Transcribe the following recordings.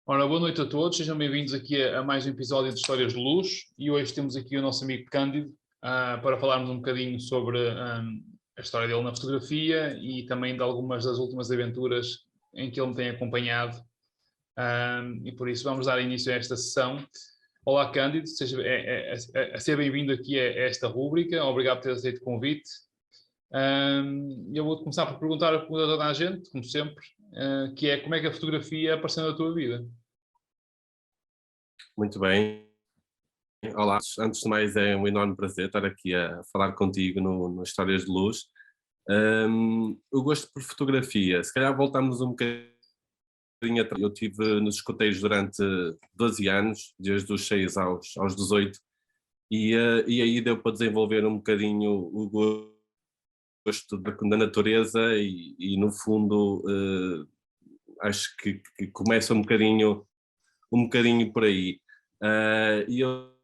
Ora, boa noite a todos, sejam bem-vindos aqui a mais um episódio de Histórias de Luz e hoje temos aqui o nosso amigo Cândido para falarmos um bocadinho sobre a história dele na fotografia e também de algumas das últimas aventuras em que ele me tem acompanhado e por isso vamos dar início a esta sessão. Olá Cândido, seja bem-vindo aqui a esta rúbrica, obrigado por ter aceito o convite. Eu vou começar por perguntar a pergunta a toda a gente, como sempre, que é como é que a fotografia apareceu na tua vida? Muito bem. Olá, antes de mais é um enorme prazer estar aqui a falar contigo no Histórias de Luz. O gosto por fotografia, se calhar voltamos um bocadinho atrás. Eu estive nos escoteiros durante 12 anos, desde os 6 aos 18, e aí deu para desenvolver um bocadinho o gosto da natureza e no fundo acho que começa um bocadinho por aí. E eu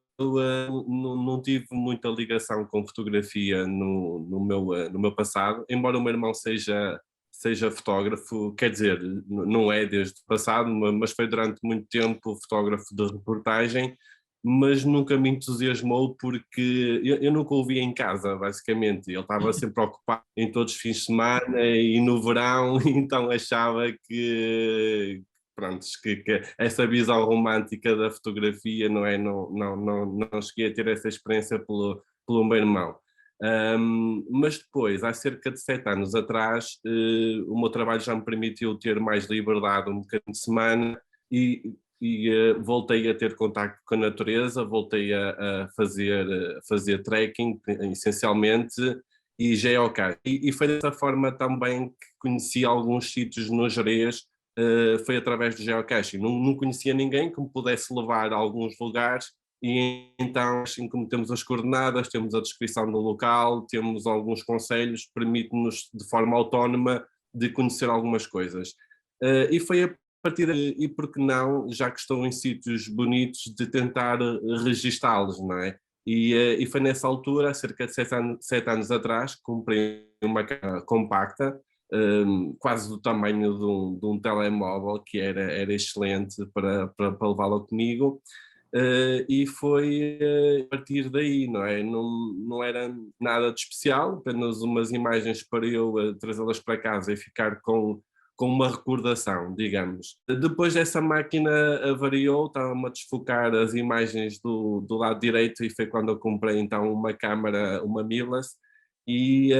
não tive muita ligação com fotografia no meu passado, embora o meu irmão seja fotógrafo, quer dizer, não é desde o passado, mas foi durante muito tempo fotógrafo de reportagem, mas nunca me entusiasmou porque eu nunca o via em casa, basicamente. Ele estava sempre ocupado em todos os fins de semana e no verão, então achava que, pronto, que essa visão romântica da fotografia, não é? Não cheguei a ter essa experiência pelo meu irmão. Mas depois, há cerca de 7 anos atrás, o meu trabalho já me permitiu ter mais liberdade um bocadinho de semana e voltei a ter contacto com a natureza, voltei a fazer trekking, essencialmente, e geocaching. E foi dessa forma também que conheci alguns sítios no Gerês. Foi através do geocaching. Não conhecia ninguém que me pudesse levar a alguns lugares e então, assim como temos as coordenadas, temos a descrição do local, temos alguns conselhos, permite-nos de forma autónoma de conhecer algumas coisas. E foi a partir daí, e por que não, já que estou em sítios bonitos, de tentar registá-los, não é? E foi nessa altura, há cerca de 7 anos atrás, que comprei uma câmera compacta, quase do tamanho de um telemóvel, que era excelente para levá-la comigo, e foi a partir daí, não é? Não era nada de especial, apenas umas imagens para eu trazê-las para casa e ficar com uma recordação, digamos. Depois essa máquina avariou, estava-me a desfocar as imagens do lado direito e foi quando eu comprei então uma câmara, uma Milas, e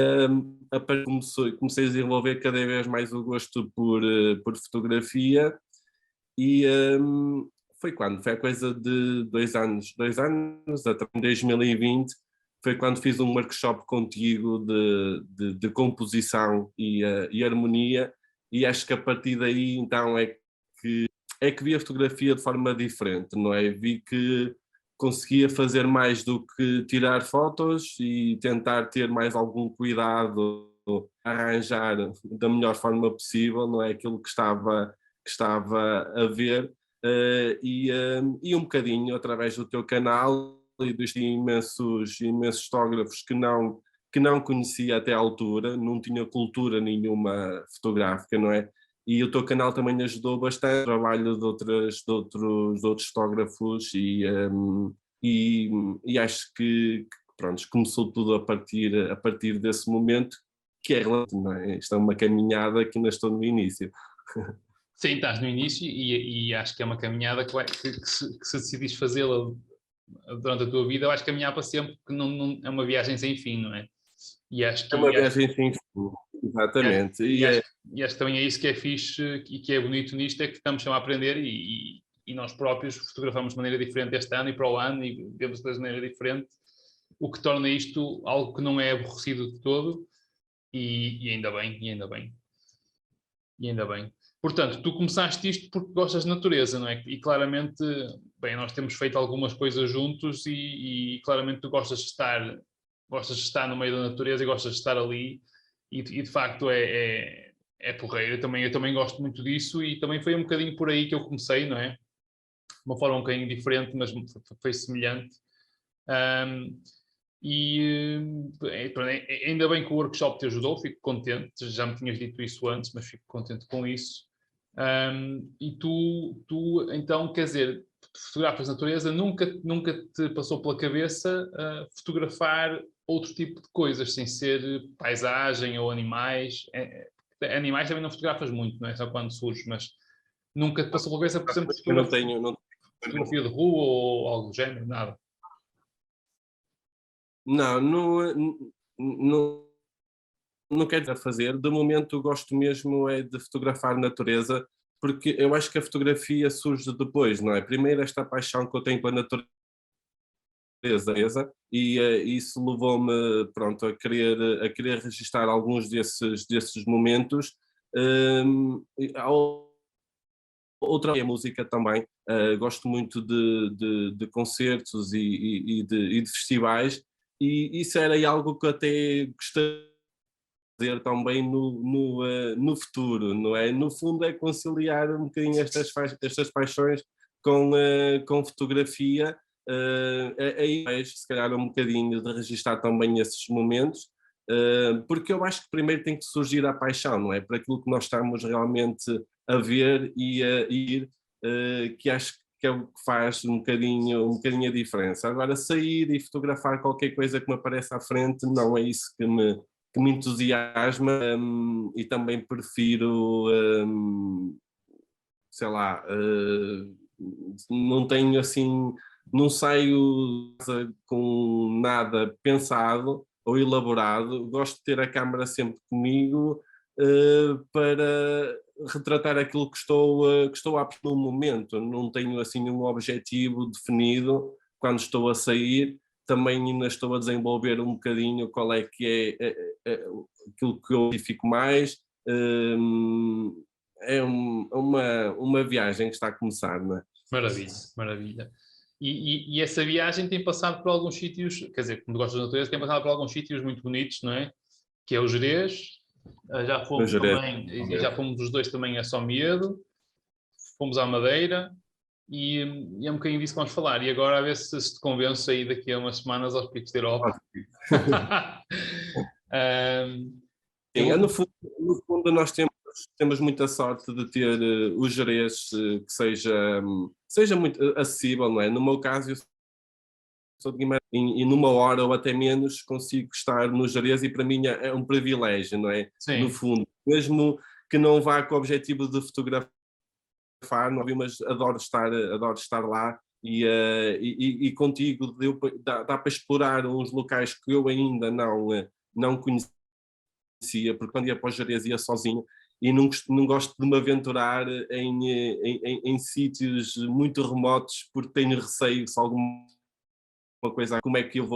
comecei a desenvolver cada vez mais o gosto por fotografia e foi quando? Foi a coisa de 2 anos, até em 2020, foi quando fiz um workshop contigo de composição e harmonia, e acho que a partir daí então é que vi a fotografia de forma diferente, não é? Vi que conseguia fazer mais do que tirar fotos e tentar ter mais algum cuidado a arranjar da melhor forma possível, não é? Aquilo que estava a ver, e um bocadinho através do teu canal e dos imensos fotógrafos que não conhecia até à altura, não tinha cultura nenhuma fotográfica, não é? E o teu canal também ajudou bastante o trabalho de outros fotógrafos e acho que pronto, começou tudo a partir desse momento, que é relativo, não é? Isto é uma caminhada que ainda estou no início. Sim, estás no início e acho que é uma caminhada que se decidires fazê-la durante a tua vida, vais caminhar para sempre, porque é uma viagem sem fim, não é? E acho É que, uma e acho, viagem sem fim, e acho, exatamente. e acho, e acho que também é isso que é fixe e que é bonito nisto, é que estamos sempre a aprender e nós próprios fotografamos de maneira diferente este ano e para o ano e vemos de maneira diferente, o que torna isto algo que não é aborrecido de todo e ainda bem, e ainda bem. E ainda bem. Portanto, tu começaste isto porque gostas de natureza, não é? E claramente, bem, nós temos feito algumas coisas juntos e claramente tu gostas de estar no meio da natureza e gostas de estar ali e de facto é porreiro. Eu também gosto muito disso e também foi um bocadinho por aí que eu comecei, não é? De uma forma um bocadinho diferente, mas foi semelhante. Um, ainda bem que o workshop te ajudou, fico contente. Já me tinhas dito isso antes, mas fico contente com isso. E tu, então, quer dizer, fotografas de natureza, nunca te passou pela cabeça fotografar outro tipo de coisas, sem ser paisagem ou animais? Animais também não fotografas muito, não é? Só quando surge, mas nunca te passou pela cabeça, por exemplo, Eu não tenho, não, fotografia de rua ou algo do género? Nada. não, não, não quero dizer fazer. De momento gosto mesmo é de fotografar natureza, porque eu acho que a fotografia surge depois, não é? Primeiro esta paixão que eu tenho pela natureza e isso levou-me, pronto, a querer registrar alguns desses momentos. Outra é a música também. Gosto muito de concertos e de festivais, e isso era algo que eu até gostaria fazer também no futuro, não é? No fundo é conciliar um bocadinho estas paixões com fotografia, aí mais se calhar um bocadinho de registar também esses momentos, porque eu acho que primeiro tem que surgir a paixão, não é? Por aquilo que nós estamos realmente a ver e a ir, que acho que é o que faz um bocadinho a diferença. Agora, sair e fotografar qualquer coisa que me apareça à frente, não é isso que me entusiasma, e também prefiro, sei lá, não tenho assim, não saio com nada pensado ou elaborado, gosto de ter a câmara sempre comigo, para retratar aquilo que estou a no momento, não tenho assim nenhum objetivo definido quando estou a sair. Também ainda estou a desenvolver um bocadinho qual é que é aquilo que eu fico mais. É uma viagem que está a começar, não é? Maravilha, maravilha. E essa viagem tem passado por alguns sítios, quer dizer, como gostas de natureza, tem passado por alguns sítios muito bonitos, não é? Que é o Gerês, já No fomos Jerez. também, e já fomos os dois também a Somiedo, fomos à Madeira, e é um bocadinho disso que vamos falar. E agora a ver se te convenço aí daqui a umas semanas aos Picos de Europa. Eu Sim, vou... no fundo nós temos muita sorte de ter o Jerez, que seja muito acessível, não é? No meu caso, eu sou de Guimarães e numa hora ou até menos consigo estar no Jerez, e para mim é um privilégio, não é? No Sim, fundo, mesmo que não vá com o objetivo de fotografar, não, mas adoro estar lá, e contigo dá para explorar uns locais que eu ainda não conhecia, porque quando ia para o Jerez ia sozinho e não gosto de me aventurar em sítios muito remotos, porque tenho receio se alguma coisa, como é que eu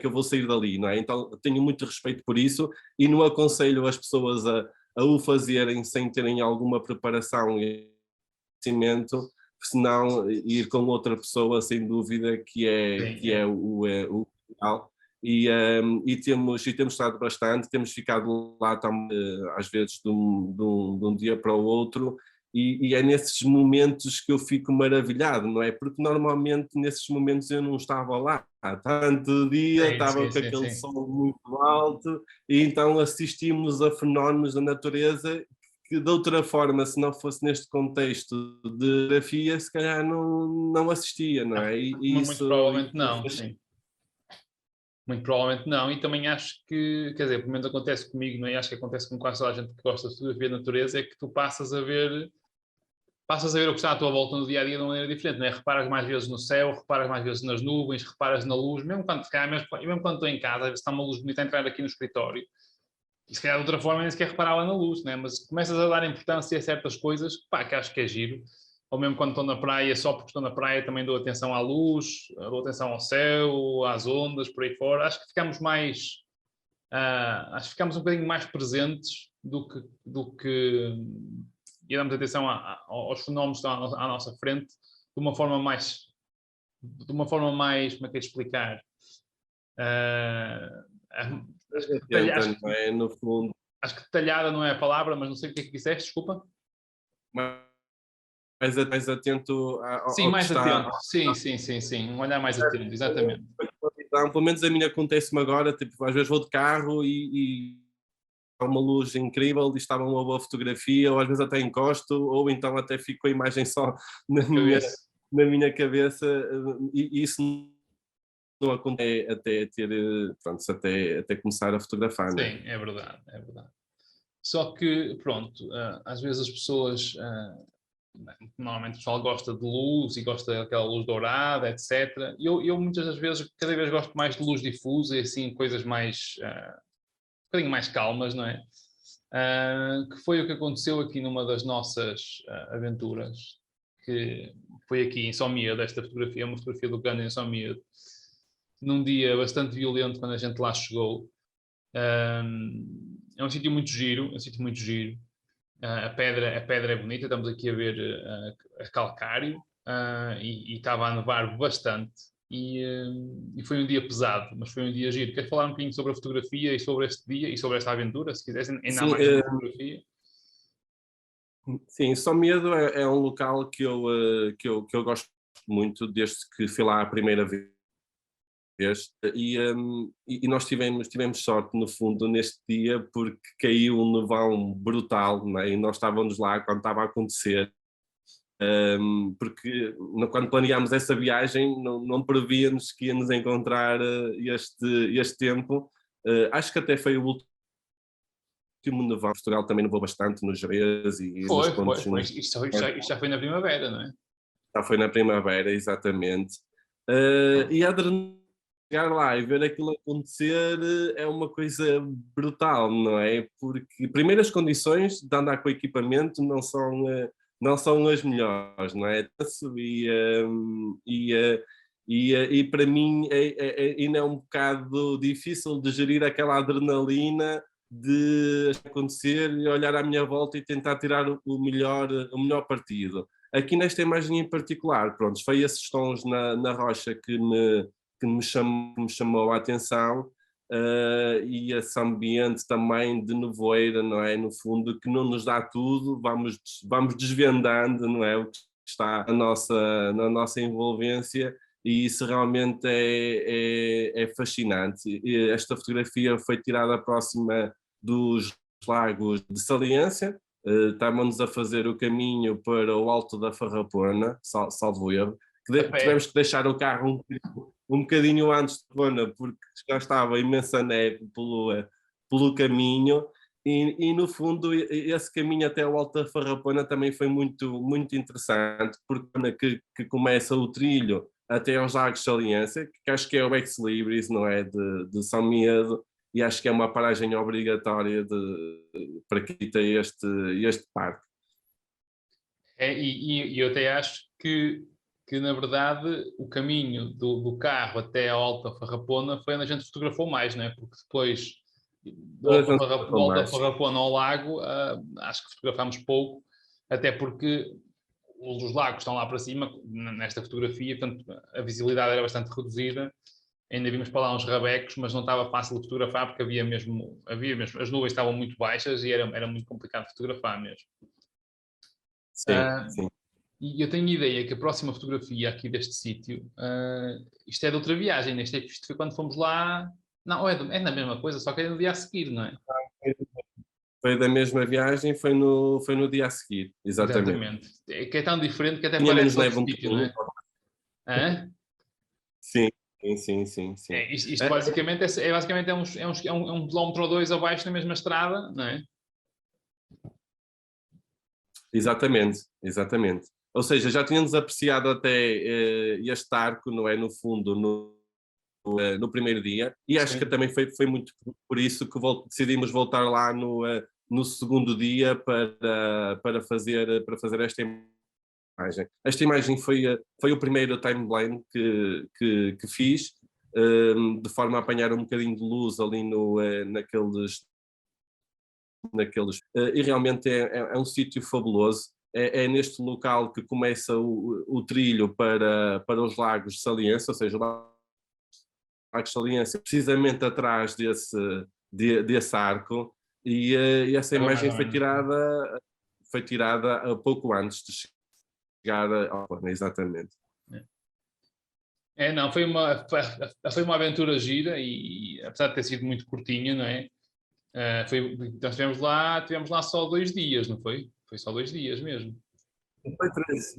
vou sair dali, não é? Então tenho muito respeito por isso e não aconselho as pessoas a o fazerem sem terem alguma preparação e conhecimento, senão ir com outra pessoa sem dúvida que é, sim, que é o ideal. E temos estado bastante, temos ficado lá também, às vezes de um dia para o outro, e é nesses momentos que eu fico maravilhado, não é? Porque normalmente nesses momentos eu não estava lá, tanto dia, sim, estava sim, com sim, aquele sim. sol muito alto, e então assistimos a fenómenos da natureza que de outra forma, se não fosse neste contexto de grafia, se calhar não assistia, não é? E Muito isso provavelmente não, sim. Muito provavelmente não, e também acho que, quer dizer, pelo menos acontece comigo, não é? Acho que acontece com quase toda a gente que gosta de fotografia de natureza, é que tu passas a ver o que está à tua volta no dia a dia de uma maneira diferente, não é? Reparas mais vezes no céu, reparas mais vezes nas nuvens, reparas na luz, mesmo quando, se calhar, mesmo quando estou em casa, às vezes está uma luz bonita a entrar aqui no escritório, e se calhar de outra forma nem sequer reparava na luz, né? Mas começas a dar importância a certas coisas, pá, que acho que é giro. Ou mesmo quando estou na praia, só porque estou na praia também dou atenção à luz, dou atenção ao céu, às ondas, por aí fora. Acho que ficamos um bocadinho mais presentes do que e damos atenção aos fenómenos que estão à nossa frente de uma forma mais, como é que é de explicar? Ah, acho que detalhada, atenta, não é? No fundo, acho que detalhada não é a palavra, mas não sei o que é que disseste, desculpa. mais atento Sim, ao que mais está. atento. Sim, sim, sim, sim. Um olhar mais atento, exatamente. Pelo menos a mim acontece-me agora, tipo, às vezes vou de carro e uma luz incrível e estava uma boa fotografia, ou às vezes até encosto, ou então até fico com a imagem só na minha, na minha cabeça, e isso não acontece até ter, pronto, até começar a fotografar, Sim, né? é verdade, é verdade. Só que, pronto, às vezes as pessoas, normalmente o pessoal gosta de luz e gosta daquela luz dourada, etc. Eu muitas das vezes, cada vez gosto mais de luz difusa e assim, coisas mais, um bocadinho mais calmas, não é? Que foi o que aconteceu aqui numa das nossas aventuras, que foi aqui em São Miedo, esta fotografia, uma fotografia do Cano em São Miedo, num dia bastante violento quando a gente lá chegou. É um sítio muito giro, é um sítio muito giro. A pedra é bonita, estamos aqui a ver a calcário, e estava a nevar bastante. E foi um dia pesado, mas foi um dia giro. Queres falar um bocadinho sobre a fotografia e sobre este dia e sobre esta aventura, se quisessem, ainda há Sim, mais uma fotografia? sim, São Medo é um local que eu gosto muito desde que fui lá a primeira vez. E nós tivemos sorte, no fundo, neste dia, porque caiu um nevão brutal, né? E nós estávamos lá quando estava a acontecer, porque quando planeámos essa viagem não prevíamos que ia nos encontrar este tempo. Acho que até foi o último nevão. Portugal também nevou bastante nos Jerez e nos pontos. Foi. Isto já foi na primavera, não é? Já foi na primavera, exatamente. E a adrenalina, chegar lá e ver aquilo acontecer é uma coisa brutal, não é? Porque primeiro as condições de andar com o equipamento não são as melhores, não é? E para mim ainda é um bocado difícil de gerir aquela adrenalina de acontecer e olhar à minha volta e tentar tirar o melhor partido. Aqui nesta imagem em particular, pronto, foi esses tons na rocha que me chamou a atenção, e esse ambiente também de nevoeira, não é? No fundo, que não nos dá tudo, vamos desvendando, não é? O que está na nossa envolvência, e isso realmente é fascinante. E esta fotografia foi tirada próxima dos lagos de Saliência. Estávamos a fazer o caminho para o Alto da Farrapona, salvo erro, A pé. tivemos que deixar o carro um bocadinho antes de Farrapona, porque já estava imensa neve pelo caminho, e no fundo esse caminho até o Alto da Farrapona também foi muito, muito interessante, porque que começa o trilho até aos Lagos de Saliência, que acho que é o ex-libris, não é, de São Miedo, e acho que é uma paragem obrigatória para quem tem este parque. E eu até acho que, na verdade, o caminho do carro até ao Alto da Farrapona foi onde a gente fotografou mais, não é? Porque depois do Alto da Farrapona ao lago, acho que fotografámos pouco, até porque os lagos estão lá para cima, nesta fotografia, portanto a visibilidade era bastante reduzida. Ainda vimos para lá uns rabecos, mas não estava fácil de fotografar porque havia mesmo, as nuvens estavam muito baixas e era muito complicado de fotografar mesmo. Sim, sim. E eu tenho a ideia que a próxima fotografia aqui deste sítio, isto é de outra viagem, isto foi quando fomos lá. Não, é na mesma coisa, só que é no dia a seguir, não é? Foi da mesma viagem, foi no dia a seguir, exatamente. Exatamente. É que é tão diferente que até Tinha menos parece neve outro um sítio, não bocadinho. é? Hã? Sim, sim, sim, sim. Isto basicamente é um quilómetro ou dois abaixo na mesma estrada, não é? Exatamente, exatamente. Ou seja, já tínhamos apreciado até este arco, não é? No fundo, no primeiro dia, e acho que Sim. também foi muito por isso que decidimos voltar lá no segundo dia para fazer esta imagem. Esta imagem foi o primeiro timeline que fiz, de forma a apanhar um bocadinho de luz ali naqueles e realmente é um sítio fabuloso. É neste local que começa o trilho para os Lagos de Saliência, ou seja, Lagos de Saliência, precisamente atrás desse arco, e essa Estava mais imagem ou foi menos. tirada pouco antes de chegar ao plano, exatamente. Não, foi uma aventura gira e apesar de ter sido muito curtinha, não é? Nós tivemos lá só 2 dias, não foi? Foi só 2 dias mesmo. Foi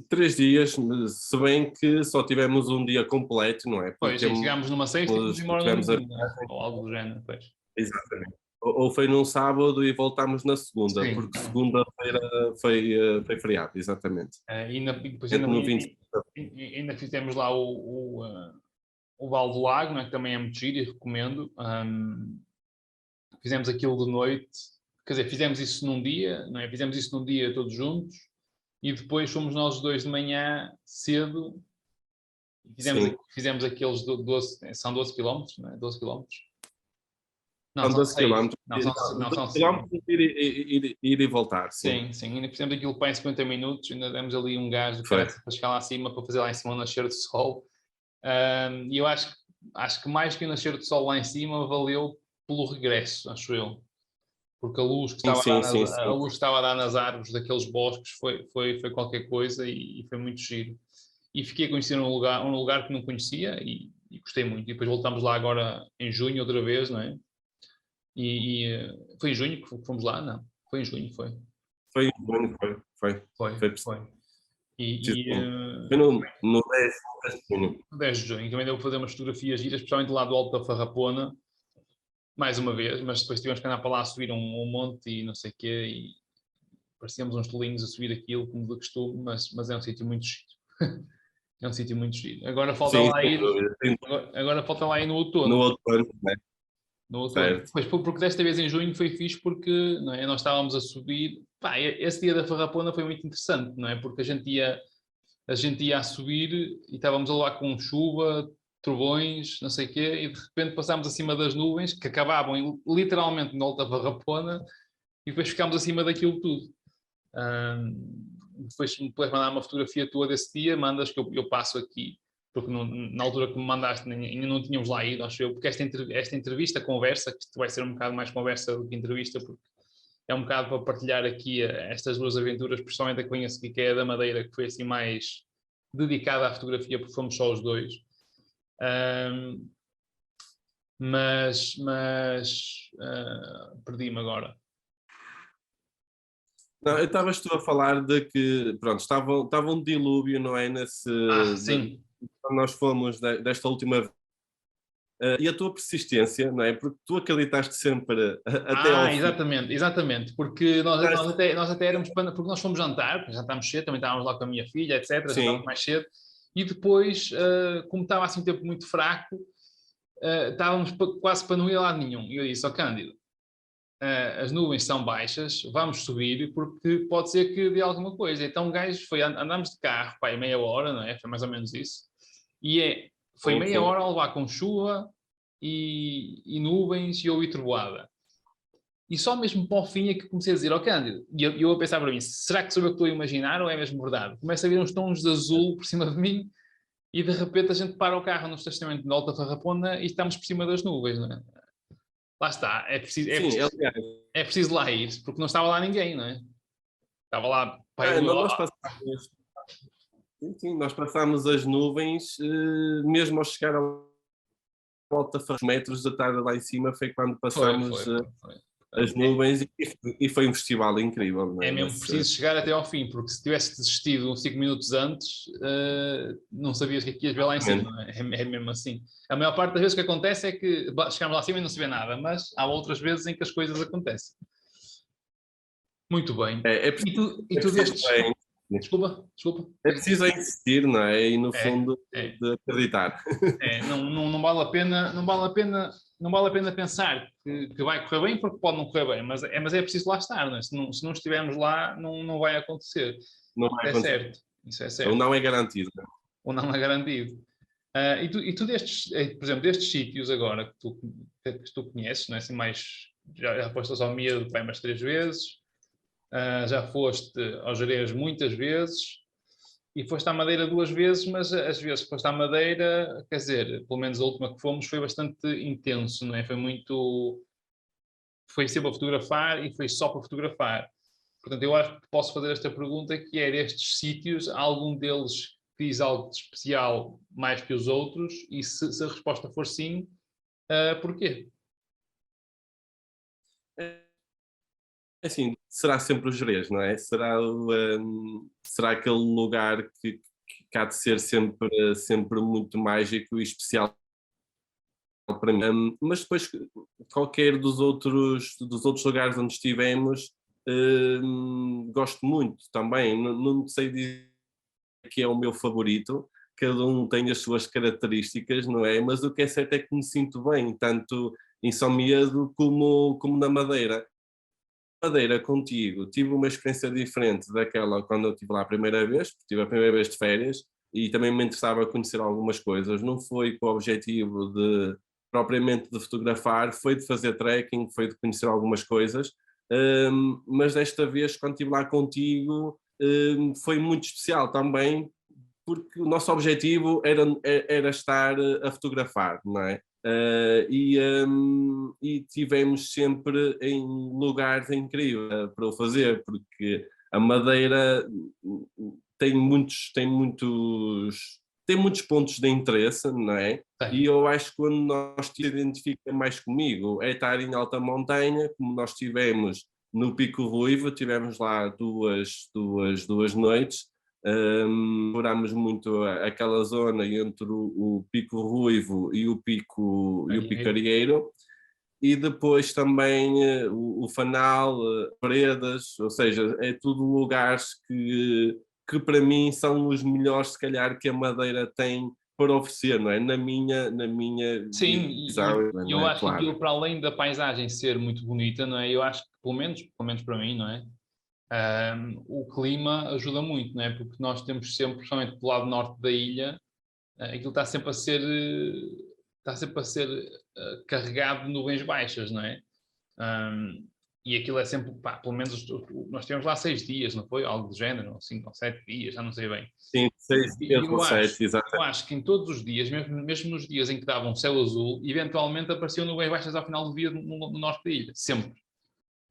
3 dias, se bem que só tivemos um dia completo, não é? Pois, sim, chegámos numa sexta e fomos embora no tivemos domingo, ou algo do género, pois. exatamente. Ou foi num sábado e voltámos na segunda, Sim. porque segunda-feira foi feriado, exatamente. Depois No 20. ainda fizemos lá o Val do Lago, né, que também é muito giro e recomendo. Fizemos aquilo de noite, quer dizer, fizemos isso num dia, não é? Fizemos isso num dia todos juntos e depois fomos nós dois de manhã cedo e fizemos aqueles 12, são 12 quilómetros, não é? 12 quilómetros. Não, São são 12 6. quilómetros. Não, são 12 6. quilómetros ir e voltar, sim. Sim, ainda fizemos aquilo para em 50 minutos, ainda demos ali um gás do Foi. cara para chegar lá acima, para fazer lá em cima o nascer do sol. E eu acho que mais que o nascer do sol lá em cima valeu pelo regresso, acho eu. Porque a luz que estava a luz que estava a dar nas árvores daqueles bosques foi qualquer coisa e foi muito giro. E fiquei a conhecer um lugar que não conhecia e gostei muito. E depois voltamos lá agora em junho outra vez, não é? Foi em junho que fomos lá? Não, foi em junho, foi. Foi. Foi. Foi no 10 de junho. 10 de junho. Também deu para fazer umas fotografias giras, especialmente lá do Alto da Farrapona, mais uma vez, mas depois tivemos que andar para lá a subir um monte e não sei o quê, e parecíamos uns tolinhos a subir aquilo, como de costume, mas é um sítio muito giro. É um sítio muito giro. Agora falta lá ir. Agora falta lá ir no outono. No outono, né? No outono. Pois, porque desta vez em junho foi fixe porque não é, nós estávamos a subir. Pá, esse dia da Farrapona foi muito interessante, não é? Porque a gente ia a subir e estávamos a levar com chuva, trovões, não sei o quê, e de repente passámos acima das nuvens que acabavam literalmente na Alta Farrapona e depois ficámos acima daquilo tudo. Depois, se me puderes mandar uma fotografia tua desse dia, mandas que eu passo aqui, porque na altura que me mandaste ainda não tínhamos lá ido, acho eu, porque esta entrevista, conversa, que isto vai ser um bocado mais conversa do que entrevista, porque é um bocado para partilhar aqui estas duas aventuras, principalmente a que venho a seguir, que é a da Madeira, que foi assim mais dedicada à fotografia, porque fomos só os dois. Perdi-me agora. Não, estavas tu a falar de que, pronto, estava um dilúvio, não é? Sim. Quando nós fomos desta última vez. E a tua persistência, não é? Porque tu acreditaste sempre até ao fim. Exatamente, porque nós até éramos, porque nós fomos jantar, jantámos cedo, também estávamos lá com a minha filha, etc, jantámos mais cedo, e depois, como estava assim um tempo muito fraco, estávamos quase para não ir a lado nenhum, e eu disse ao Cândido, as nuvens são baixas, vamos subir, porque pode ser que dê alguma coisa. Então, gajo, andámos de carro, pá, meia hora, não é? Foi mais ou menos isso, e foi meia hora a levar com chuva e nuvens e ouvi trovoada. E só mesmo para o fim é que comecei a dizer ao Cândido, e eu a pensar para mim, será que sou eu que estou a imaginar ou é mesmo verdade? Começo a ver uns tons de azul por cima de mim e de repente a gente para o carro no estacionamento de Alta Farrapona e estamos por cima das nuvens, não é? Lá está, é preciso lá ir, porque não estava lá ninguém, não é? Estava lá... Nós passámos as nuvens, mesmo ao chegar ao Alta Farrapona, metros da tarde lá em cima, foi quando passámos as nuvens e foi um festival incrível. Não é? É mesmo preciso chegar até ao fim, porque se tivesse desistido 5 minutos antes, não sabias o que é que ias ver lá em cima. Não é? É mesmo assim. A maior parte das vezes que acontece é que chegamos lá acima e não se vê nada, mas há outras vezes em que as coisas acontecem. Muito bem. E tu destes... Desculpa. É preciso insistir, não é? E no fundo de acreditar. Não vale a pena pensar que vai correr bem, porque pode não correr bem, mas é preciso lá estar, não é? Se não estivermos lá, não vai acontecer. Não vai acontecer. Certo. Isso é certo. Ou não é garantido. Ou não é garantido. E tu destes, por exemplo, destes sítios agora que tu conheces, não é? Assim, já foste ao Medo umas 3 vezes, já foste aos Jerez muitas vezes e foste à Madeira 2 vezes, mas as vezes que foste à Madeira, quer dizer, pelo menos a última que fomos foi bastante intenso, não é? Foi sempre a fotografar e foi só para fotografar. Portanto, eu acho que posso fazer esta pergunta, que é, destes sítios, algum deles fiz algo de especial mais que os outros? E se a resposta for sim, porquê? assim, será sempre o Gerês, não é? Será aquele lugar que há de ser sempre muito mágico e especial para mim. Mas depois qualquer dos outros lugares onde estivemos, gosto muito também. Não sei dizer que é o meu favorito, cada um tem as suas características, não é? Mas o que é certo é que me sinto bem, tanto em São Miedo como na Madeira. Madeira contigo, tive uma experiência diferente daquela quando eu estive lá a primeira vez, porque tive a primeira vez de férias e também me interessava conhecer algumas coisas. Não foi com o objetivo de propriamente de fotografar, foi de fazer trekking, foi de conhecer algumas coisas, mas desta vez, quando estive lá contigo, foi muito especial também, porque o nosso objetivo era estar a fotografar, não é? E tivemos sempre em lugares incríveis para o fazer, porque a Madeira tem muitos pontos de interesse, não é? E eu acho que quando nós te identifica mais comigo é estar em alta montanha, como nós tivemos no Pico Ruivo, tivemos lá duas noites. Exploramos muito aquela zona entre o Pico Ruivo e o Pico Arieiro, e depois também o Fanal, Paredes, ou seja, é tudo lugares que para mim são os melhores, se calhar, que a Madeira tem para oferecer, não é? Na minha Sim, visão, e não eu é? acho que Claro. aquilo, para além da paisagem ser muito bonita, não é? Eu acho que, pelo menos para mim, não é? O clima ajuda muito, não é? Porque nós temos sempre, principalmente do lado norte da ilha, aquilo está sempre a ser carregado de nuvens baixas, não é? Um, e aquilo é sempre, pá, pelo menos nós tivemos lá 6 dias, não foi? Algo do género, 5 ou 7 dias, já não sei bem. Sim, 6 dias E ou eu acho, 7, eu exatamente. acho que em todos os dias, mesmo nos dias em que dava um céu azul, eventualmente apareciam nuvens baixas ao final do dia no norte da ilha, sempre.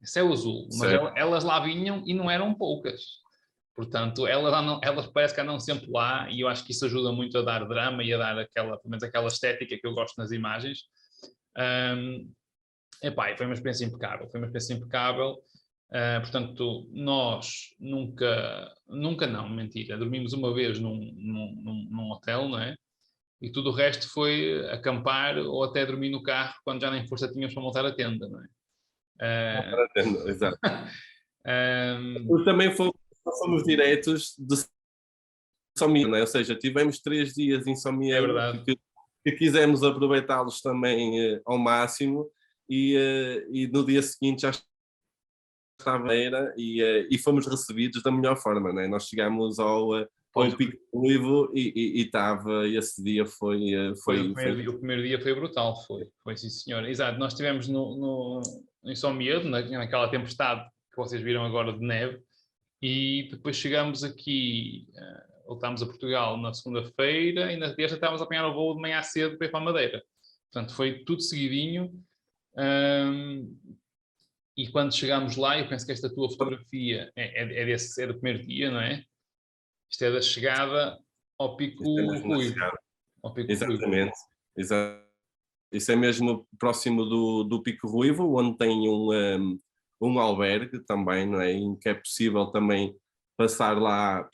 Céu azul, mas Certo. elas lá vinham e não eram poucas. Portanto, elas parece que andam sempre lá e eu acho que isso ajuda muito a dar drama e a dar pelo menos aquela estética que eu gosto nas imagens. Um, Epá, e foi uma experiência impecável, foi uma experiência impecável. Portanto, nós nunca não, mentira, dormimos uma vez num hotel, não é? E tudo o resto foi acampar ou até dormir no carro quando já nem força tínhamos para montar a tenda, não é? Exato. Um, Também fomos diretos de São Miguel, não é? Ou seja, tivemos 3 dias em São é Miguel verdade. que quisemos aproveitá-los também ao máximo e no dia seguinte já estava e fomos recebidos da melhor forma, não é? Nós chegámos Pois, ao Pico Ruivo e estava, esse dia foi, pois foi, foi o primeiro dia foi brutal, foi sim senhor. Exato, nós estivemos em São Miedo, naquela tempestade que vocês viram agora de neve, e depois chegamos aqui, voltámos a Portugal na segunda-feira e na terça estávamos a apanhar o voo de manhã cedo para ir para a Madeira. Portanto, foi tudo seguidinho. Um, e quando chegámos lá, eu penso que esta tua fotografia é do primeiro dia, não é? Isto é da chegada ao isso é Pico mesmo na Ruivo. chegada. Ao Pico Ruivo. Exatamente. Isso é mesmo próximo do Pico Ruivo, onde tem um albergue também, não é? Em que é possível também passar lá,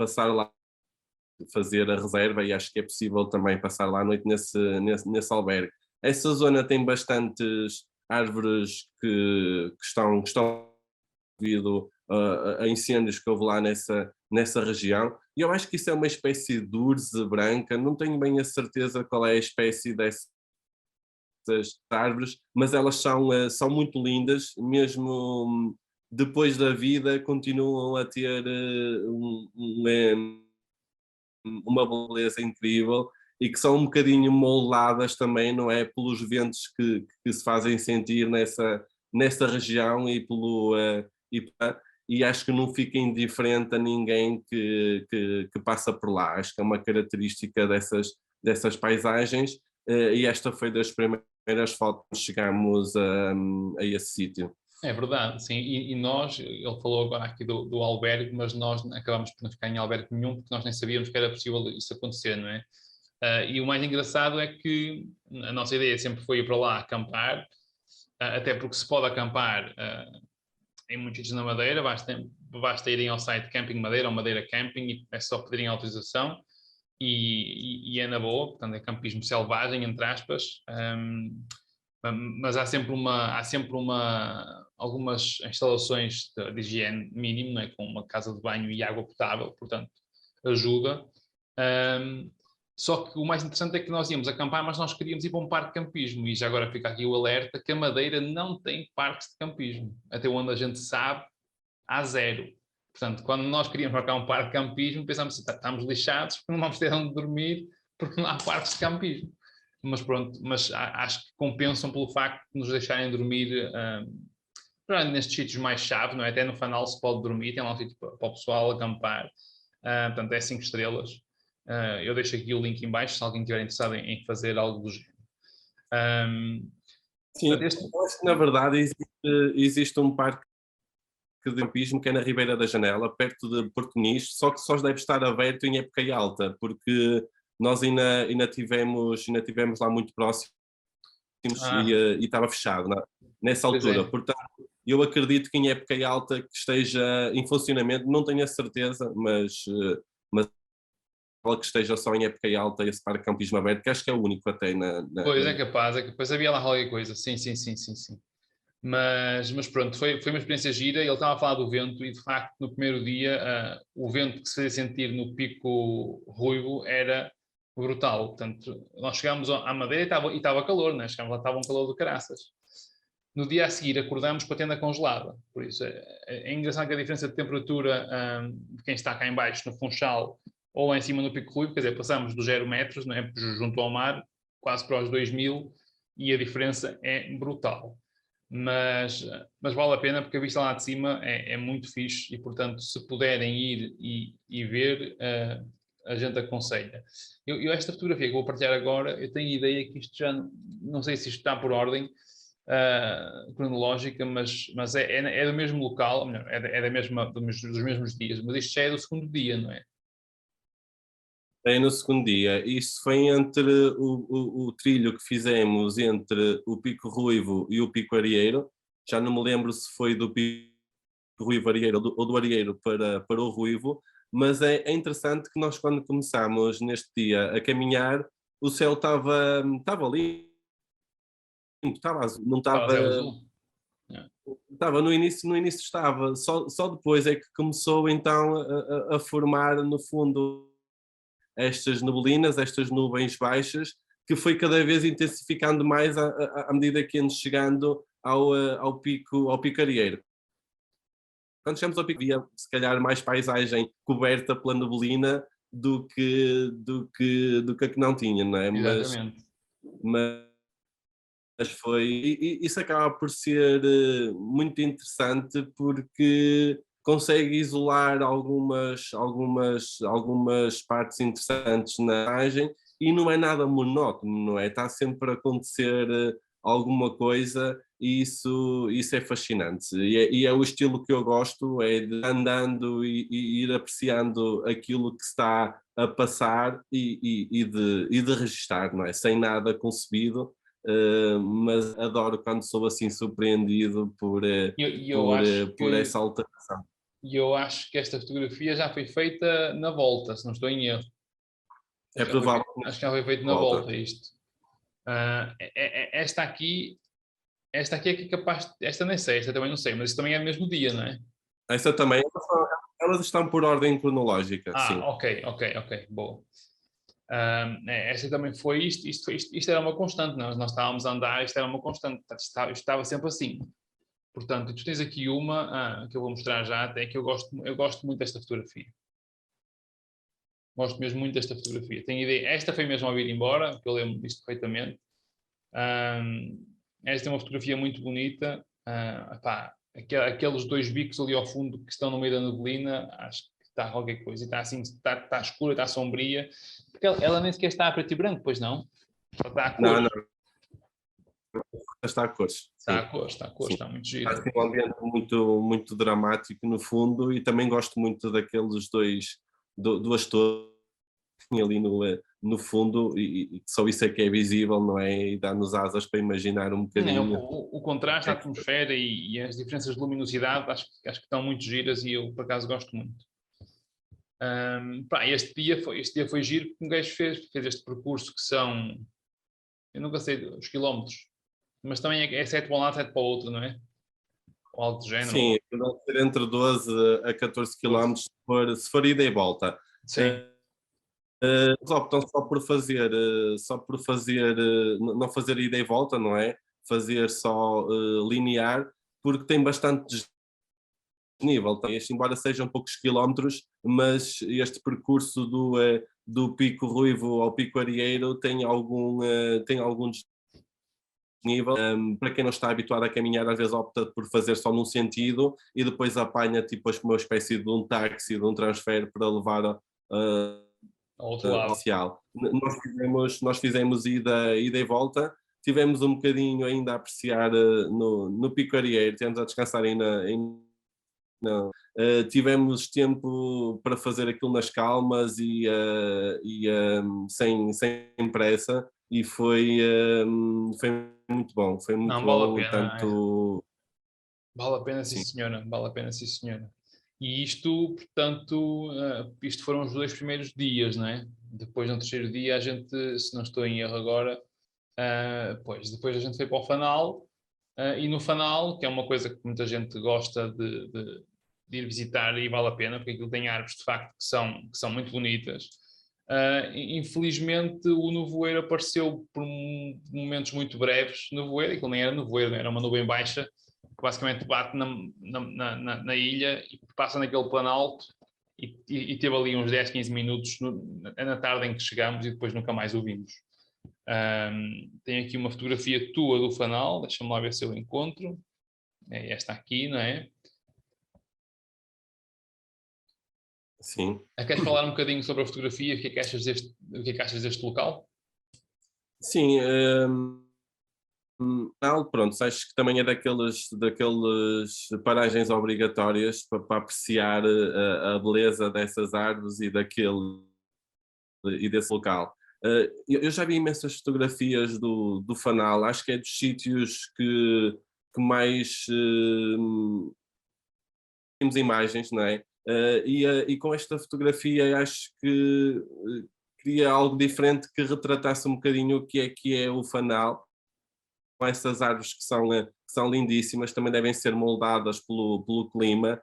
fazer a reserva, e acho que é possível também passar lá à noite nesse albergue. Essa zona tem bastantes árvores que estão devido a incêndios que houve lá nessa região, e eu acho que isso é uma espécie de urze branca, não tenho bem a certeza qual é a espécie dessas árvores, mas elas são muito lindas, mesmo depois da vida continuam a ter uma beleza incrível, e que são um bocadinho moldadas também, não é? Pelos ventos que se fazem sentir nessa região e acho que não fica indiferente a ninguém que passa por lá. Acho que é uma característica dessas paisagens, e esta foi das primeiras fotos que chegámos a esse sítio. É verdade, sim. E nós, ele falou agora aqui do albergue, mas nós acabamos por não ficar em albergue nenhum porque nós nem sabíamos que era possível isso acontecer, não é? E o mais engraçado é que a nossa ideia sempre foi ir para lá acampar, até porque se pode acampar em muitos sítios na Madeira, basta irem ao site Camping Madeira ou Madeira Camping e é só pedirem autorização e é na boa, portanto é campismo selvagem, entre aspas, mas há sempre algumas instalações de higiene mínimo, não é? Com uma casa de banho e água potável, portanto ajuda. Só que o mais interessante é que nós íamos acampar, mas nós queríamos ir para um parque de campismo, e já agora fica aqui o alerta que a Madeira não tem parques de campismo, até onde a gente sabe, há zero. Portanto, quando nós queríamos marcar um parque de campismo, pensámos assim, estamos lixados, porque não vamos ter onde dormir, porque não há parques de campismo. Mas pronto, acho que compensam pelo facto de nos deixarem dormir nestes sítios mais chave, não é? Até no Fanal se pode dormir, tem lá um sítio para o pessoal acampar, portanto é 5 estrelas. Eu deixo aqui o link em baixo se alguém estiver interessado em fazer algo do género. Sim, eu acho que na verdade existe um parque de campismo que é na Ribeira da Janela, perto de Porto Muniz, só que só deve estar aberto em época alta, porque nós ainda tivemos lá muito próximos e estava fechado nessa altura. Portanto, eu acredito que em época alta que esteja em funcionamento, não tenho a certeza, mas que esteja só em época alta esse parque de campismo aberto, que acho que é o único até Pois, é capaz, depois havia lá qualquer coisa, sim. Mas pronto, foi uma experiência gira. Ele estava a falar do vento e de facto no primeiro dia o vento que se fazia sentir no Pico Ruivo era brutal. Portanto, nós chegámos à Madeira e estava calor, né? Chegámos lá, estava um calor do caraças. No dia a seguir acordámos com a tenda congelada, por isso é engraçado que a diferença de temperatura de quem está cá em baixo no Funchal ou lá em cima no Pico Ruivo, quer dizer, passamos dos 0 metros, não é, junto ao mar, quase para os 2000, e a diferença é brutal. Mas vale a pena porque a vista lá de cima é muito fixe e, portanto, se puderem ir e ver, a gente aconselha. Eu esta fotografia que vou partilhar agora, eu tenho ideia que isto já, não sei se isto está por ordem cronológica, mas é do mesmo local, é dos mesmos dias, mas isto já é do segundo dia, não é? É no segundo dia. Isso foi entre o trilho que fizemos entre o Pico Ruivo e o Pico Arieiro. Já não me lembro se foi do Pico Ruivo Arieiro ou do Arieiro para o Ruivo, mas é interessante que nós, quando começámos neste dia a caminhar, o céu estava limpo, estava azul, não estava. Estava no início estava, só depois é que começou então a formar no fundo estas neblinas, estas nuvens baixas, que foi cada vez intensificando mais à medida que íamos chegando ao pico Arieiro. Quando chegamos ao pico, havia se calhar mais paisagem coberta pela neblina do que a que não tinha, não é? Exatamente. Mas foi, isso acaba por ser muito interessante porque consegue isolar algumas partes interessantes na imagem e não é nada monótono, não é? Está sempre a acontecer alguma coisa e isso é fascinante. E é o estilo que eu gosto, é de andando e ir apreciando aquilo que está a passar e de registar, não é? Sem nada concebido. Mas adoro quando sou assim surpreendido por essa alteração. E eu acho que esta fotografia já foi feita na volta, se não estou em erro. É provável. Acho que já foi feito na volta isto. Esta aqui é que é capaz. Esta nem sei, esta também não sei, mas isto também é no mesmo dia, não é? Esta também, elas estão por ordem cronológica. Sim. Ok, boa. Esta também foi isto era uma constante, nós estávamos a andar, isto era uma constante, estava sempre assim. Portanto, tu tens aqui uma que eu vou mostrar já, até que eu gosto muito desta fotografia. Gosto mesmo muito desta fotografia. Tenho ideia, esta foi mesmo ao vir embora, que eu lembro disto perfeitamente. Esta é uma fotografia muito bonita. Aqueles dois bicos ali ao fundo que estão no meio da neblina, acho que está qualquer coisa. Está assim, está escura, está sombria. Porque ela nem sequer está a preto e branco, pois não? Só está a cor. Não. Está a cores. Está a cores, está muito giro. Acho que é um ambiente muito, muito dramático no fundo e também gosto muito daqueles duas torres ali no fundo, e só isso é que é visível, não é? E dá-nos asas para imaginar um bocadinho. O contraste, a atmosfera e as diferenças de luminosidade acho que estão muito giras e eu, por acaso, gosto muito. Este dia foi giro porque um gajo fez este percurso que são, eu nunca sei os quilómetros, mas também é 7 para um lado, 7 para o outro, não é? Ou algo do género. Sim, deve ser entre 12 a 14 km se for ida e volta. Sim. Eles optam não fazer ida e volta, não é? Fazer só linear, porque tem bastante desnível. Embora sejam poucos quilómetros, mas este percurso do Pico Ruivo ao Pico Arieiro tem algum desnível. Para quem não está habituado a caminhar, às vezes opta por fazer só num sentido e depois apanha tipo uma espécie de um táxi, de um transfer para levar ao outro lado. Nós fizemos ida e volta, tivemos um bocadinho ainda a apreciar no Pico Arieiro, tivemos a descansar tivemos tempo para fazer aquilo nas calmas e sem pressa, e foi muito bom. Foi muito Não, vale a bom, pena. tanto. Vale a pena, sim, Sim. senhora. Vale a pena, sim, senhora. E isto, portanto, isto foram os 2 primeiros dias, não é? Depois, no terceiro dia, a gente, se não estou em erro agora, pois, depois a gente foi para o Fanal, e no Fanal, que é uma coisa que muita gente gosta de ir visitar e vale a pena, porque aquilo tem árvores, de facto, que são muito bonitas. Infelizmente, o nevoeiro apareceu por momentos muito breves. Nevoeiro, aquilo nem era nevoeiro, era uma nuvem baixa, que basicamente bate na ilha e passa naquele planalto e teve ali uns 10, 15 minutos na tarde em que chegamos e depois nunca mais o vimos. Tenho aqui uma fotografia tua do Fanal, deixa-me lá ver se eu encontro. É esta aqui, não é? Sim. Queres falar um bocadinho sobre a fotografia? O que é que achas deste local? Sim, pronto, acho que também é daquelas paragens obrigatórias para apreciar a beleza dessas árvores e desse local. Eu já vi imensas fotografias do Fanal, acho que é dos sítios que mais temos imagens, não é? E com esta fotografia acho que queria algo diferente que retratasse um bocadinho o que é o Fanal. Com essas árvores que são lindíssimas, também devem ser moldadas pelo clima,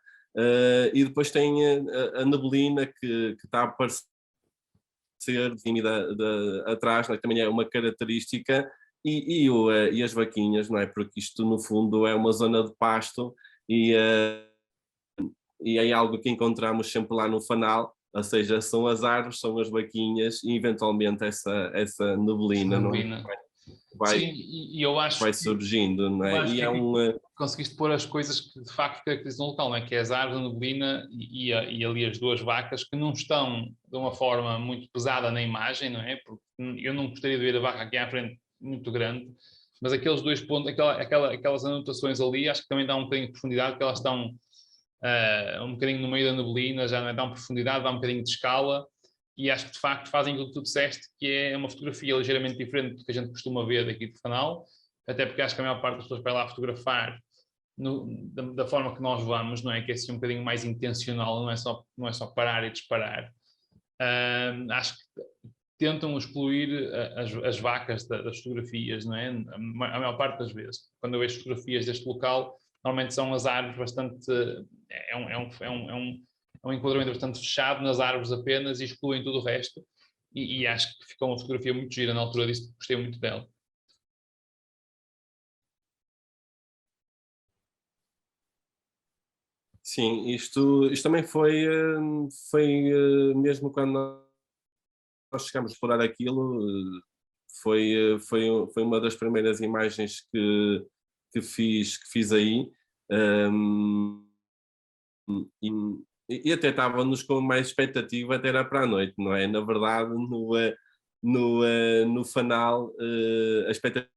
e depois tem a neblina que está a aparecer atrás, não é? Também é uma característica, e as vaquinhas, não é? Porque isto no fundo é uma zona de pasto, e é algo que encontramos sempre lá no Fanal, ou seja, são as árvores, são as vaquinhas e eventualmente essa neblina, não é? Sim, e eu acho vai surgindo, não é? E é conseguiste pôr as coisas que de facto caracterizam o local, não é? Que é as árvores, a neblina e ali as 2 vacas que não estão de uma forma muito pesada na imagem, não é? Porque eu não gostaria de ver a vaca aqui à frente muito grande, mas aqueles 2 pontos, aquelas anotações ali, acho que também dá um bocadinho de profundidade, porque elas estão um bocadinho no meio da neblina, já não é tão profundidade, dá um bocadinho de escala, e acho que de facto fazem aquilo que tu disseste, que é uma fotografia ligeiramente diferente do que a gente costuma ver daqui do canal, até porque acho que a maior parte das pessoas vai lá fotografar da forma que nós vamos, não é? Que é assim um bocadinho mais intencional, não é só parar e disparar. Acho que tentam excluir as vacas das fotografias, não é? A maior parte das vezes. Quando eu vejo fotografias deste local, normalmente são as árvores bastante... É um enquadramento bastante fechado nas árvores apenas e excluem tudo o resto. E acho que ficou uma fotografia muito gira na altura disso, gostei muito dela. Sim, isto também foi mesmo quando nós chegámos a explorar aquilo, foi uma das primeiras imagens que fiz aí, e até estávamos com mais expectativa, até era para a noite, não é? Na verdade, no Fanal, a expectativa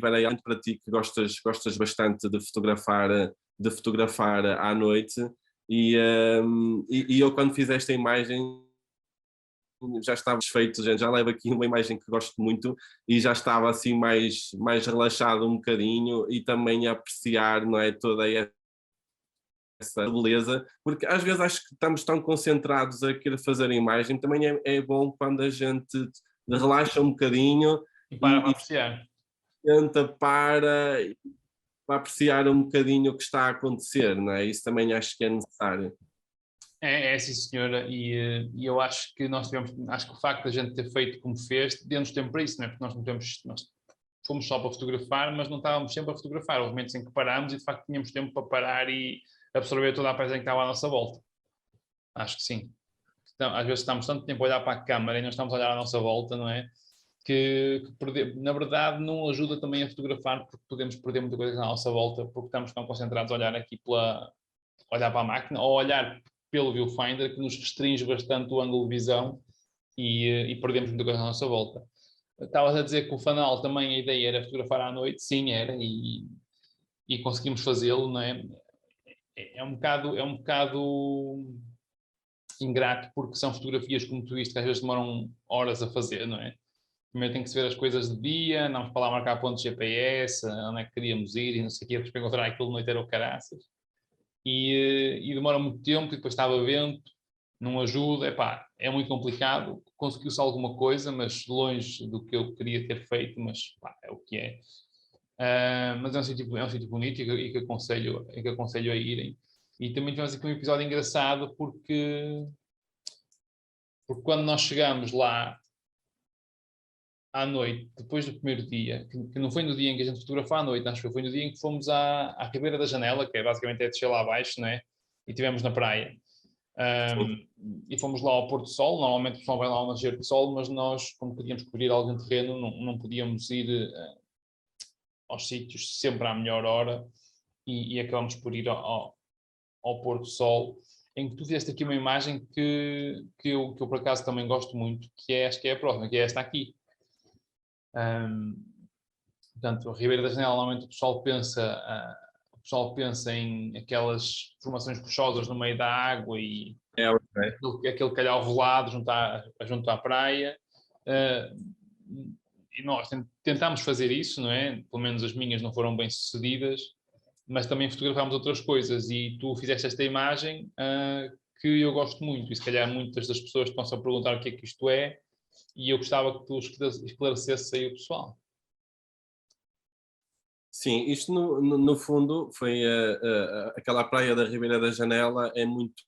era muito para ti, que gostas bastante de fotografar à noite, e eu quando fiz esta imagem já estava desfeito, gente, já levo aqui uma imagem que gosto muito e já estava assim mais relaxado um bocadinho e também a apreciar, não é, toda essa beleza, porque às vezes acho que estamos tão concentrados a querer fazer a imagem, também é bom quando a gente relaxa um bocadinho E para e apreciar. tenta para apreciar um bocadinho o que está a acontecer, não é? Isso também acho que é necessário. É sim, senhora, e eu acho que acho que o facto de a gente ter feito como fez, deu-nos tempo para isso, não é? Porque nós fomos só para fotografar, mas não estávamos sempre a fotografar. Houve momentos em que parámos e de facto tínhamos tempo para parar e absorver toda a paisagem que estava à nossa volta. Acho que sim. Então, às vezes estamos tanto tempo a olhar para a câmara e não estamos a olhar à nossa volta, não é? Na verdade não ajuda também a fotografar porque podemos perder muita coisa à nossa volta porque estamos tão concentrados a olhar aqui olhar para a máquina ou olhar pelo viewfinder que nos restringe bastante o ângulo de visão e perdemos muita coisa à nossa volta. Estavas a dizer que o fanal também a ideia era fotografar à noite, sim, era, e conseguimos fazê-lo, não é? É um bocado ingrato porque são fotografias, como tu viste, que às vezes demoram horas a fazer, não é? Primeiro tem que se ver as coisas de dia, não para lá marcar pontos de GPS, onde é que queríamos ir e não sei o quê, depois para encontrar aquilo de noite era o caraças. E demora muito tempo e depois estava vento, não ajuda, epá, é muito complicado. Conseguiu-se alguma coisa, mas longe do que eu queria ter feito, mas pá, é o que é. Mas é um sítio bonito e que aconselho a irem. E também tivemos aqui um episódio engraçado porque quando nós chegamos lá à noite, depois do primeiro dia, que não foi no dia em que a gente fotografou à noite, acho que foi no dia em que fomos à Ribeira da Janela, que é basicamente descer lá abaixo, né? E estivemos na praia. E fomos lá ao pôr do sol. Normalmente o pessoal vai lá ao nascer do sol, mas nós, como podíamos cobrir algum terreno, não podíamos ir aos sítios sempre à melhor hora e acabamos por ir ao pôr do sol, em que tu fizeste aqui uma imagem que eu por acaso também gosto muito, acho que é a próxima, que é esta aqui. Portanto, a Ribeira da Janela, normalmente o pessoal pensa em aquelas formações rochosas no meio da água e Ok. aquele calhau rolado junto à praia. E nós tentámos fazer isso, não é? Pelo menos as minhas não foram bem sucedidas, mas também fotografámos outras coisas e tu fizeste esta imagem que eu gosto muito e se calhar muitas das pessoas estão-se a perguntar o que é que isto é e eu gostava que tu esclarecesses aí o pessoal. Sim, isto no fundo foi aquela praia da Ribeira da Janela é muito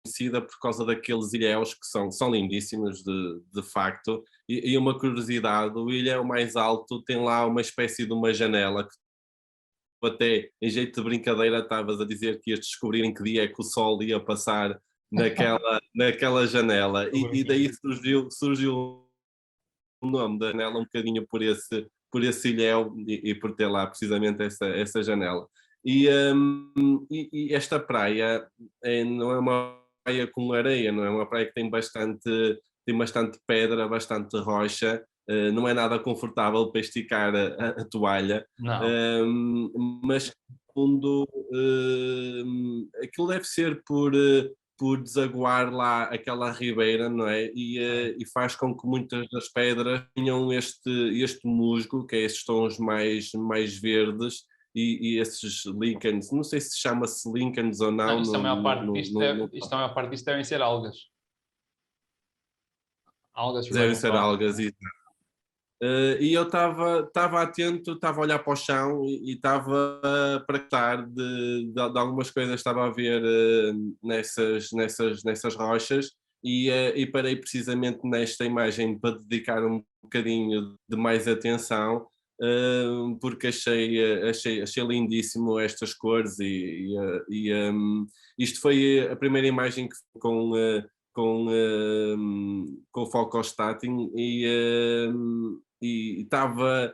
conhecida por causa daqueles ilhéus que são lindíssimos de facto, e uma curiosidade, o ilhéu mais alto tem lá uma espécie de uma janela que tu até em jeito de brincadeira estavas a dizer que ias descobrir em que dia é que o sol ia passar naquela janela, e daí surgiu o nome da janela um bocadinho por esse ilhéu e por ter lá precisamente essa janela. E esta praia não é uma praia com areia, não é uma praia que tem bastante pedra, bastante rocha, não é nada confortável para esticar a toalha, Não. mas no fundo aquilo deve ser por desaguar lá aquela ribeira, não é? E faz com que muitas das pedras tenham este musgo, que é estes tons mais verdes, e esses líquenes, não sei se chama-se líquenes ou Não, não, isto a maior parte disto no a maior parte disto devem ser algas. Algas que devem levam ser lá. algas. E eu estava atento, estava a olhar para o chão e estava para gostar de algumas coisas, estava a ver nessas rochas e parei precisamente nesta imagem para dedicar um bocadinho de mais atenção, porque achei lindíssimo estas cores isto foi a primeira imagem que com fotostating e estava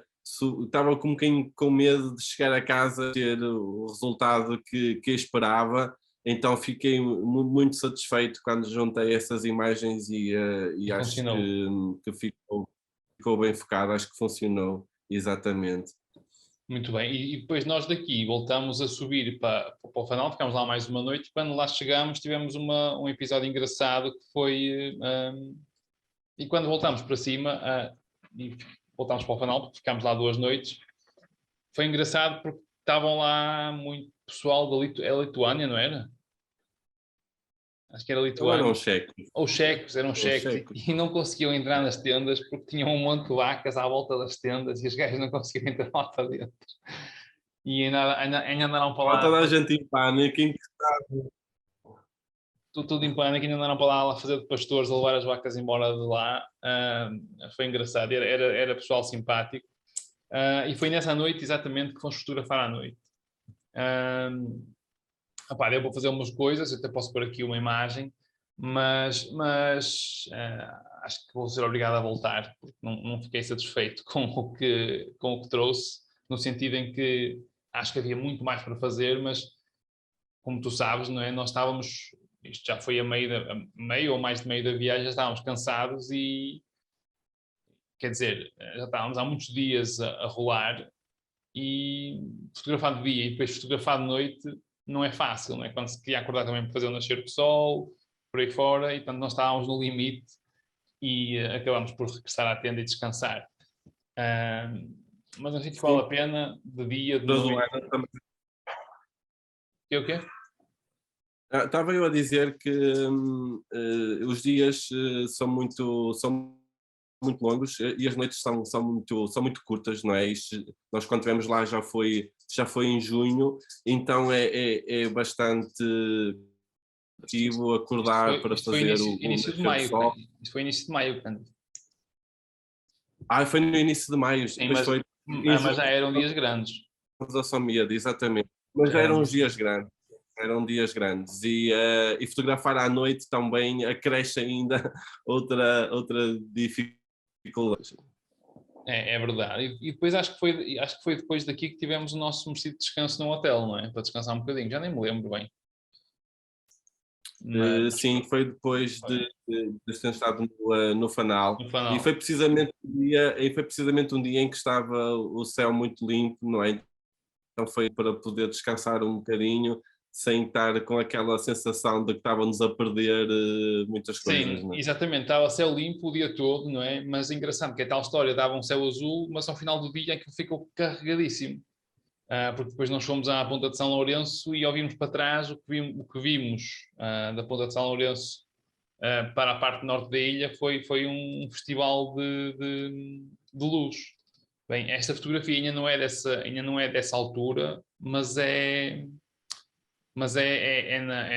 com um bocadinho com medo de chegar a casa e ter o resultado que esperava, então fiquei muito satisfeito quando juntei essas imagens e E acho funcionou. que ficou bem focado, acho que funcionou exatamente. Muito bem. E depois nós daqui voltamos a subir para o Fanal, ficámos lá mais uma noite. Quando lá chegámos, tivemos um episódio engraçado que foi E quando voltámos para cima, e voltámos para o Fanal, porque ficámos lá 2 noites, foi engraçado porque estavam lá muito pessoal é Lituânia, não era? Acho que era Ou eram Lituânia. checos? Ou checos, eram Ou checos, checos. e não conseguiam entrar nas tendas porque tinham um monte de vacas à volta das tendas e os gajos não conseguiam entrar lá para dentro. E ainda andaram para Estava toda a lá, gente em pânico, tudo em pânico, ainda andaram para lá a fazer de pastores, a levar as vacas embora de lá. Foi engraçado, era pessoal simpático. E foi nessa noite exatamente que fomos fotografar à noite. Eu vou fazer umas coisas, até posso pôr aqui uma imagem, mas acho que vou ser obrigado a voltar, porque não fiquei satisfeito com o que trouxe, no sentido em que acho que havia muito mais para fazer, mas como tu sabes, não é? Nós estávamos, isto já foi a meio ou mais de meio da viagem, já estávamos cansados e, quer dizer, já estávamos há muitos dias a rolar e fotografar de dia e depois fotografar de noite não é fácil, não é? Quando se queria acordar também para fazer o nascer do sol, por aí fora, e portanto nós estávamos no limite e acabámos por regressar à tenda e descansar. Mas não sei se vale sim, a pena, de dia, de do noite. ano também. O quê? Estava eu a dizer que os dias são muito longos e as noites são muito curtas, não é? Nós quando estivemos lá já foi em junho, então é bastante ativo acordar para Isto foi fazer o início de nascer do maio, sol. isto foi início de maio, portanto. Foi no início de maio, Sim, depois foi em mas já junho, eram dias grandes. da São Míade, exatamente. Mas Já já eram eram uns dias dias grandes. grandes. Eram dias grandes e fotografar à noite também acresce ainda outra dificuldade. É verdade. E depois acho que foi depois daqui que tivemos o nosso merecido descanso no hotel, não é? Para descansar um bocadinho. Já nem me lembro bem. Mas Sim, foi depois foi. de ter estado no Fanal No e final. foi precisamente um dia em que estava o céu muito limpo, não é? Então foi para poder descansar um bocadinho sem estar com aquela sensação de que estávamos a perder muitas coisas, Sim, não é? exatamente. Estava céu limpo o dia todo, não é? Mas engraçado que é tal história, dava um céu azul, mas ao final do dia aquilo ficou carregadíssimo. Porque depois nós fomos à Ponta de São Lourenço e ao virmos para trás o que vimos da Ponta de São Lourenço para a parte norte da ilha foi um festival de luz. Bem, esta fotografia ainda não é dessa altura, mas é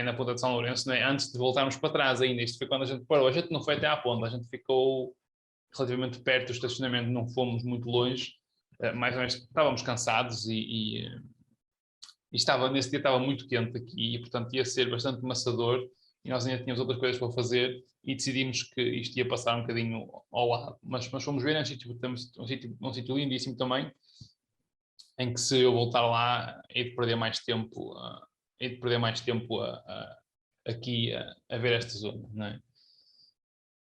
na Ponta de São Lourenço, não é? Antes de voltarmos para trás ainda. Isto foi quando a gente parou. A gente não foi até à ponta, a gente ficou relativamente perto do estacionamento, não fomos muito longe, mais ou menos estávamos cansados e nesse dia estava muito quente aqui e portanto ia ser bastante maçador e nós ainda tínhamos outras coisas para fazer e decidimos que isto ia passar um bocadinho ao lado, mas fomos ver, é um sítio lindíssimo também, em que se eu voltar lá hei de perder mais tempo, aqui a ver esta zona, não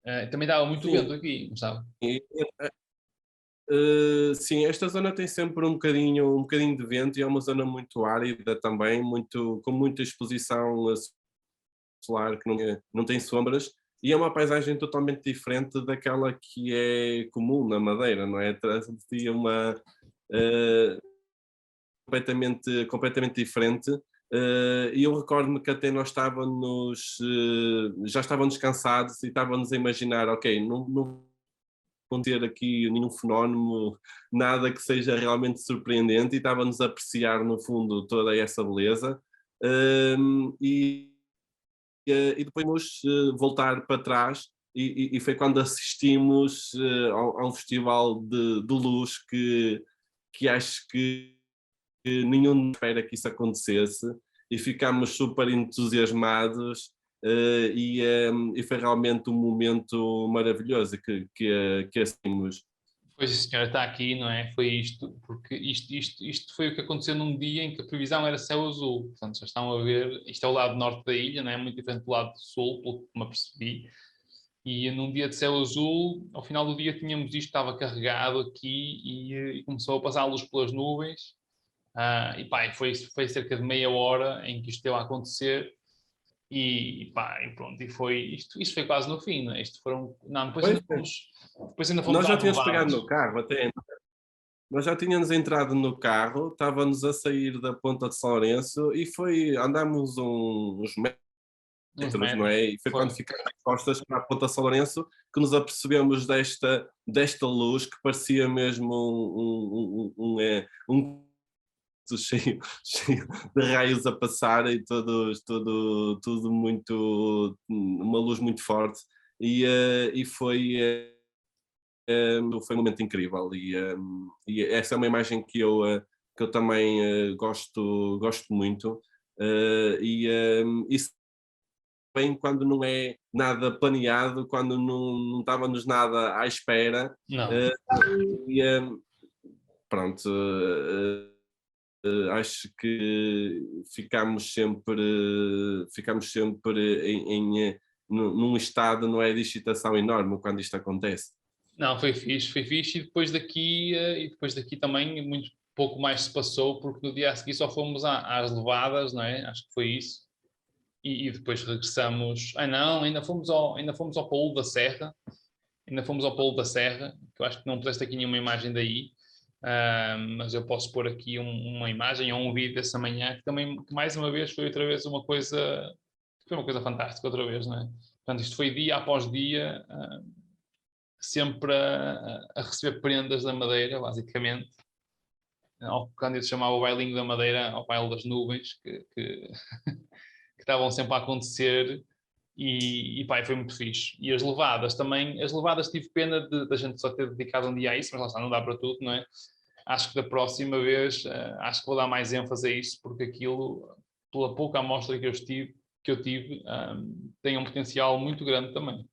é? Também estava muito Sim, vento aqui, não estava? sim, esta zona tem sempre um bocadinho de vento e é uma zona muito árida também, com muita exposição solar que não tem sombras e é uma paisagem totalmente diferente daquela que é comum na Madeira, não é? Traz-te uh, completamente diferente. E eu recordo-me que até nós já estávamos cansados e estávamos a imaginar, ok, não vão ter aqui nenhum fenómeno, nada que seja realmente surpreendente e estávamos a apreciar no fundo toda essa beleza. E depois vamos voltar para trás e foi quando assistimos a um festival de luz que acho que nenhum espera que isso acontecesse e ficámos super entusiasmados e foi realmente um momento maravilhoso que assistimos. Pois a senhora está aqui, não é? Foi isto, porque isto foi o que aconteceu num dia em que a previsão era céu azul. Portanto, já estão a ver, isto é o lado norte da ilha, não é? Muito diferente do lado sul, pelo que me apercebi. E num dia de céu azul, ao final do dia tínhamos isto, estava carregado aqui e começou a passar a luz pelas nuvens. E pá, foi cerca de meia hora em que isto esteve a acontecer E pá, e pronto, e foi, isto foi quase no fim, não é? Isto foram, não, Pois, depois ainda fomos nós já às tínhamos pegado levadas. no carro até. Nós já tínhamos entrado no carro, estávamos a sair da Ponta de São Lourenço e andámos uns Uns metros, não metros, é? E foi foi. quando ficámos de costas para a Ponta de São Lourenço que nos apercebemos desta luz que parecia mesmo um cheio, cheio de raios a passar e tudo muito, uma luz muito forte e foi um momento incrível e essa é uma imagem que eu também gosto muito isso vem quando não é nada planeado, quando não estávamos nada à espera Não, uh, e pronto, acho que ficamos sempre num estado, não é, de excitação enorme quando isto acontece. não, foi fixe e depois daqui também muito pouco mais se passou, porque no dia a seguir só fomos às levadas, não é? Acho que foi isso. E depois regressamos. Ah, não, ainda fomos ao Paulo da Serra. Ainda fomos ao Paulo da Serra, que eu acho que não puseste aqui nenhuma imagem daí, mas eu posso pôr aqui uma imagem ou um vídeo dessa manhã, que também, que mais uma vez, foi outra vez foi uma coisa fantástica, outra vez, não é? Portanto, isto foi dia após dia, sempre a receber prendas da Madeira, basicamente. Ao que Cândido chamava o bailinho da Madeira, ao baile das nuvens, que estavam sempre a acontecer e pá, foi muito fixe. E as levadas também, as levadas tive pena da gente só ter dedicado um dia a isso, mas lá está, não dá para tudo, não é? Acho que da próxima vez, acho que vou dar mais ênfase a isso, porque aquilo, pela pouca amostra que eu tive, tem um potencial muito grande também.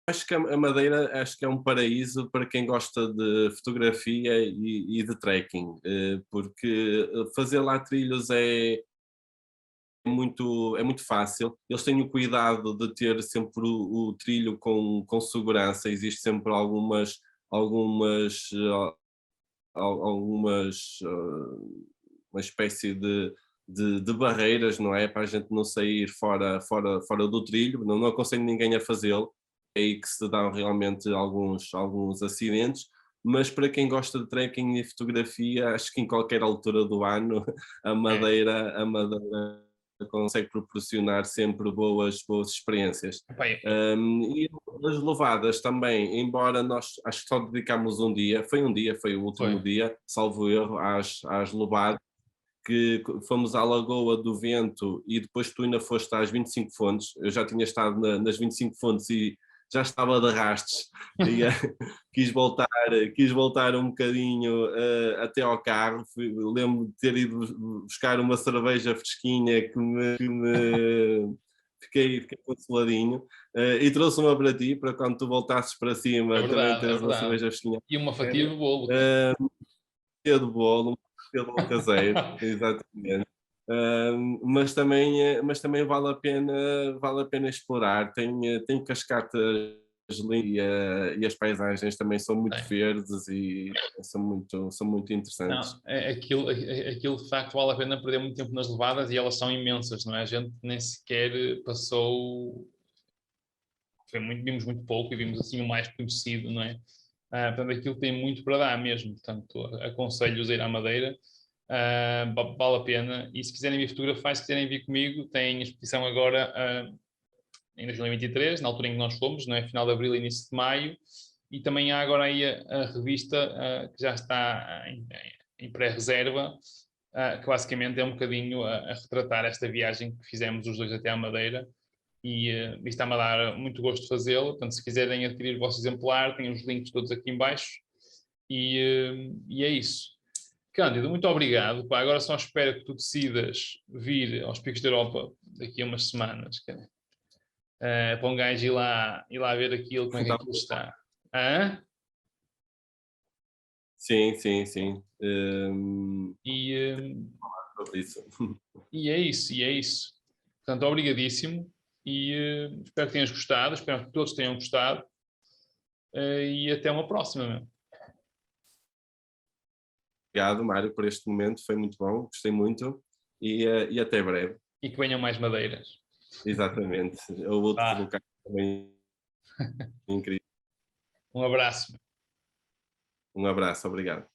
Acho que a Madeira acho que é um paraíso para quem gosta de fotografia e de trekking, porque fazer lá trilhos é muito fácil. Eles têm o cuidado de ter sempre o trilho com segurança, existe sempre algumas, uma espécie de barreiras, não é? Para a gente não sair fora do trilho, não aconselho ninguém a fazê-lo, é aí que se dão realmente alguns acidentes, mas para quem gosta de trekking e fotografia, acho que em qualquer altura do ano É, a Madeira consegue proporcionar sempre boas experiências. pá, E as levadas também, embora nós acho que só dedicámos foi o último foi. dia, salvo erro, às levadas, que fomos à Lagoa do Vento e depois tu ainda foste às 25 fontes. Eu já tinha estado nas 25 fontes e já estava de arrastes e quis voltar um bocadinho até ao carro. Lembro de ter ido buscar uma cerveja fresquinha fiquei consoladinho e trouxe uma para ti, para quando tu voltasses para É cima também verdade, é teres uma verdade. cerveja fresquinha. E uma fatia de bolo, cara. De bolo, um bolo caseiro, exatamente. Mas também vale a pena explorar. Tem cascatas e as paisagens também são muito É. verdes e são muito interessantes. Não, aquilo de facto vale a pena perder muito tempo nas levadas e elas são imensas, não é? A gente nem sequer passou, vimos muito pouco e vimos assim o mais conhecido, não é? Portanto, aquilo tem muito para dar mesmo, portanto, aconselho-os a ir à Madeira, vale a pena. E se quiserem vir fotografar, se quiserem vir comigo, tem exposição agora em 2023, na altura em que nós fomos, não é? Final de abril, início de maio, e também há agora aí a revista que já está em pré-reserva, que basicamente é um bocadinho a retratar esta viagem que fizemos os dois até à Madeira e está-me a dar muito gosto de fazê-lo. Portanto, se quiserem adquirir o vosso exemplar, tem os links todos aqui em baixo e é isso. Cândido, muito obrigado. Pá, agora só espero que tu decidas vir aos Picos da Europa daqui a umas semanas, para um gajo ir lá ver aquilo, como é que aquilo está. Hã? Sim, sim, sim. E, Sobre isso. e é isso, e é isso. Portanto, obrigadíssimo e espero que tenhas gostado, espero que todos tenham gostado e até uma próxima, meu. Obrigado, Mário, por este momento, foi muito bom, gostei muito. e até breve. E que venham mais madeiras. Exatamente. Eu vou-te Vá. colocar também incrível. Um abraço. Um abraço, obrigado.